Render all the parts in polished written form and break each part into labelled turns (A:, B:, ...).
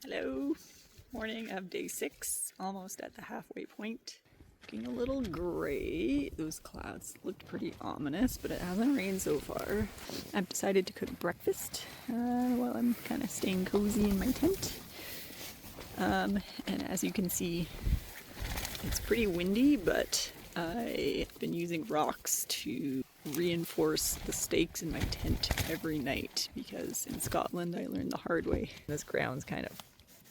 A: Hello, morning of day 6, almost at the halfway point. Looking a little gray. Those clouds looked pretty ominous, but it hasn't rained so far. I've decided to cook breakfast while I'm kind of staying cozy in my tent. And as you can see, it's pretty windy, but I've been using rocks to reinforce the stakes in my tent every night because in Scotland I learned the hard way. This ground's kind of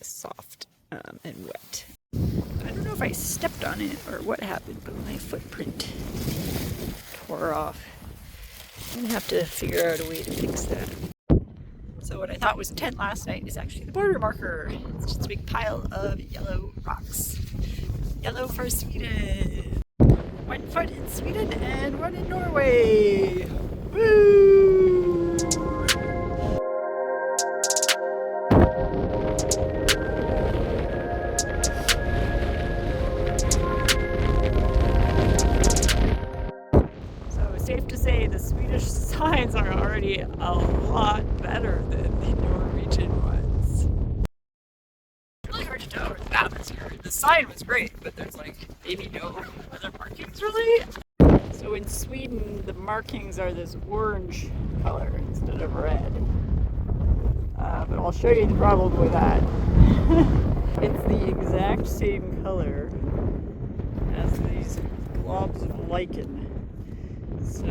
A: soft and wet. I don't know if I stepped on it or what happened, but my footprint tore off. I'm gonna have to figure out a way to fix that. So what I thought was a tent last night is actually the border marker. It's just a big pile of yellow rocks. Yellow for Sweden. 1 foot in Sweden and 1 in Norway. Woo! So safe to say the Swedish signs are already a lot better than the Norwegian ones. It's really hard to tell where the map is here. The sign was great, but there's like maybe no other markings really. So in Sweden, the markings are this orange color instead of red. But I'll show you the problem with that. It's the exact same color as these globs of lichen. So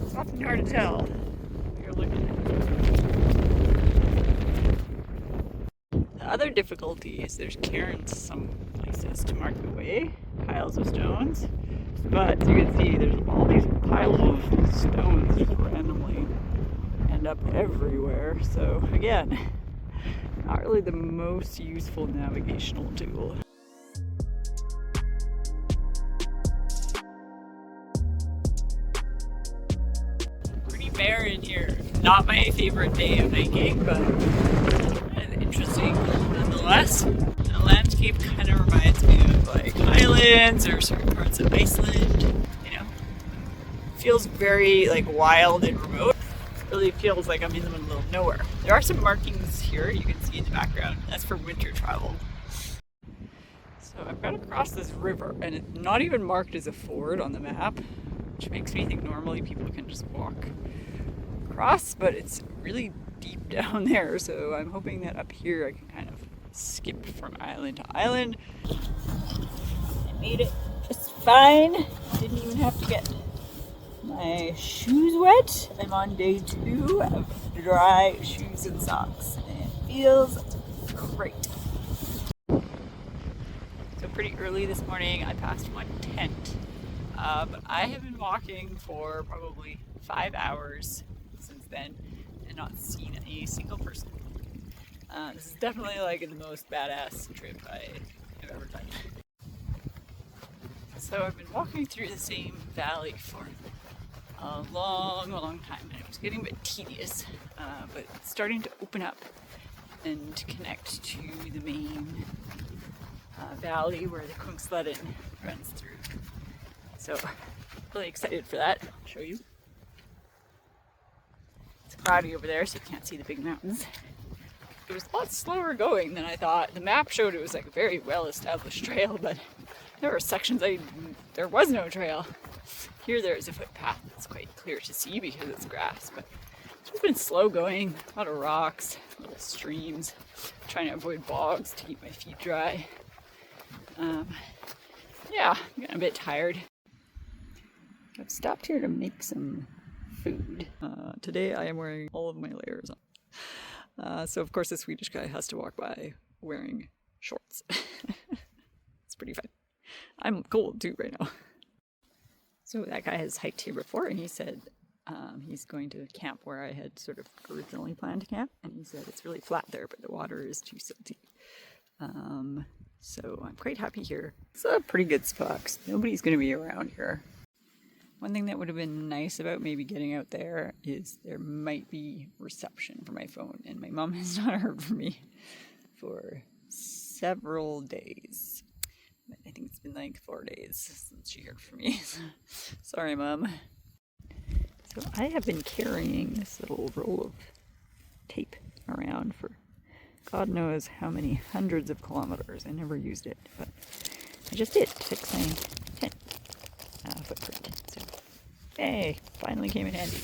A: it's often hard to tell when you're looking at it. The other difficulty is there's cairns some places to mark the way, piles of stones. But as you can see, there's all these piles of stones just randomly end up everywhere. So again, not really the most useful navigational tool. Pretty barren here. Not my favorite day of hiking, but interesting nonetheless. The landscape kind of reminds me of like islands or certain parts of Iceland, you know. Feels very like wild and remote. It really feels like I'm in the middle of nowhere. There are some markings here you can see in the background. That's for winter travel. So I've got to cross this river and it's not even marked as a ford on the map, which makes me think normally people can just walk across, but it's really deep down there, so I'm hoping that up here I can kind of skip from island to island. I made it just fine. Didn't even have to get my shoes wet. I'm on day 2 of dry shoes and socks, and it feels great. So pretty early this morning I passed my tent, but I have been walking for probably 5 hours since then and not seen a single person. This is definitely like the most badass trip I have ever done. So I've been walking through the same valley for a long time, and it was getting a bit tedious, but it's starting to open up and connect to the main valley where the Kungsleden runs through. So really excited for that. I'll show you. It's cloudy over there, so you can't see the big mountains. It was a lot slower going than I thought. The map showed it was like a very well-established trail, but there were sections there was no trail. Here there is a footpath that's quite clear to see because it's grass, but it's just been slow going. A lot of rocks, little streams, trying to avoid bogs to keep my feet dry. Yeah, I'm getting a bit tired. I've stopped here to make some food. Today I am wearing all of my layers on. So of course the Swedish guy has to walk by wearing shorts. It's pretty fun. I'm cold too right now. So that guy has hiked here before, and he said he's going to camp where I had sort of originally planned to camp, and he said it's really flat there, but the water is too silty. So I'm quite happy here. It's a pretty good spot. Nobody's going to be around here. One thing that would have been nice about maybe getting out there is there might be reception for my phone, and my mom has not heard from me for several days. I think it's been like 4 days since she heard from me. Sorry, Mom. So I have been carrying this little roll of tape around for God knows how many hundreds of kilometers. I never used it, but I just did to fix my tent footprint. So, hey, finally came in handy.